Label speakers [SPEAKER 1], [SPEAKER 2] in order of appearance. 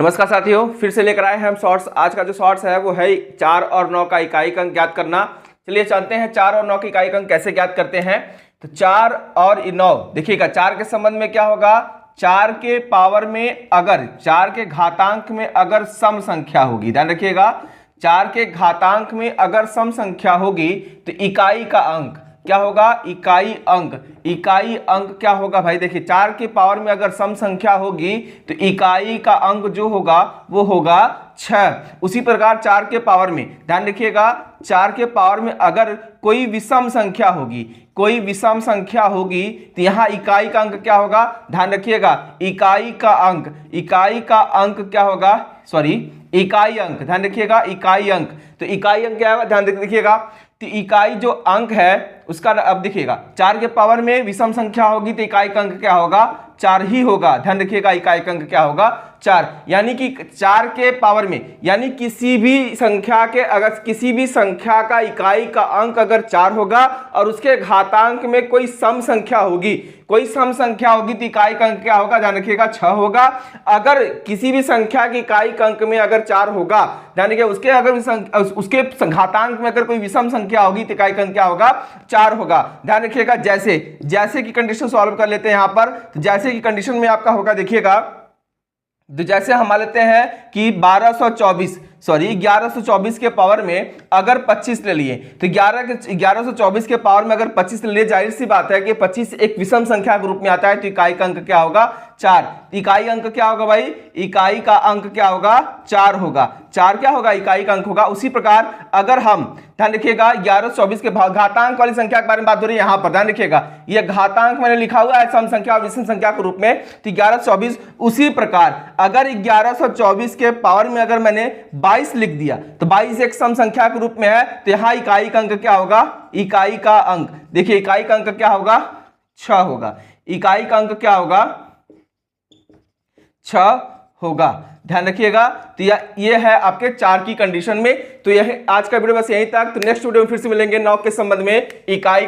[SPEAKER 1] नमस्कार साथियों, फिर से लेकर आए हैं हम शॉर्ट्स। आज का जो शॉर्ट्स है वो है 4 और 9 का इकाई अंक ज्ञात करना। चलिए जानते हैं 4 और 9 के इकाई अंक कैसे ज्ञात करते हैं। तो 4 और 9 देखिएगा, 4 के संबंध में क्या होगा, 4 के पावर में अगर 4 के घातांक में अगर सम संख्या होगी, ध्यान रखिएगा, 4 के घातांक में अगर सम संख्या होगी तो इकाई का अंक क्या होगा, इकाई अंक। इकाई अंक क्या होगा भाई, देखिए 4 के पावर में अगर सम संख्या होगी तो इकाई का अंक जो होगा वो होगा 6। उसी प्रकार 4 के पावर में, ध्यान रखिएगा, 4 के पावर में अगर कोई विषम संख्या होगी, कोई विषम संख्या होगी तो यहां इकाई का अंक क्या होगा, ध्यान रखिएगा, इकाई का अंक, इकाई का अंक क्या होगा, सॉरी इकाई अंक, ध्यान रखिएगा, इकाई अंक। तो इकाई अंक क्या होगा, ध्यान रखिएगा, तो इकाई जो अंक है उसका, अब देखिएगा 4 के पावर में विषम संख्या होगी तो इकाई का अंक क्या होगा, 4 ही होगा। ध्यान रखिएगा, इकाई का अंक क्या होगा, 4। यानी कि 4 के पावर में, यानी किसी भी संख्या के, अगर किसी भी संख्या का इकाई का अंक अगर 4 होगा और उसके घातांक में कोई सम संख्या होगी, कोई सम संख्या होगी तो इकाई का अंक क्या होगा, ध्यान रखिएगा 6 होगा। अगर किसी भी संख्या की इकाई का अंक में अगर 4 होगा, ध्यान रखिएगा, उसके अगर उसके घातांक में अगर कोई विषम संख्या होगी तो इकाई का अंक क्या होगा, 4 होगा। ध्यान रखिएगा, जैसे की कंडीशन सॉल्व कर लेते हैं यहां पर। तो जैसे की कंडीशन में आपका होगा, देखिएगा, तो जैसे हम मान लेते हैं कि 1124 के पावर में अगर 25 ले लिए तो 1124 के पावर में अगर 25 ले लिए, जाहिर सी बात है कि 25 एक विषम संख्या के रूप में आता है तो इकाई का अंक क्या होगा, 4। इकाई अंक क्या होगा भाई, इकाई का अंक क्या होगा, 4 होगा। 4 क्या होगा, इकाई का अंक होगा। उसी प्रकार अगर हम, ध्यान रखिएगा, 1124 के घातांक वाली संख्या के बारे में बात हो रही है यहां पर, ध्यान रखिएगा, ये घातांक मैंने लिखा हुआ है सम संख्या और विषम संख्या के रूप में, तो 1124। उसी प्रकार अगर 1124 के पावर में अगर मैंने 22 लिख दिया तो 22 एक सम संख्या के रूप में है, तो यहां इकाई का अंक क्या होगा, इकाई का अंक, देखिए इकाई का अंक क्या होगा, 6 होगा। इकाई का अंक क्या होगा, 6 होगा। ध्यान रखिएगा, तो ये है आपके 4 की कंडीशन में। तो यह आज का वीडियो बस यहीं तक। तो नेक्स्ट वीडियो में फिर से मिलेंगे 9 के संबंध में इकाई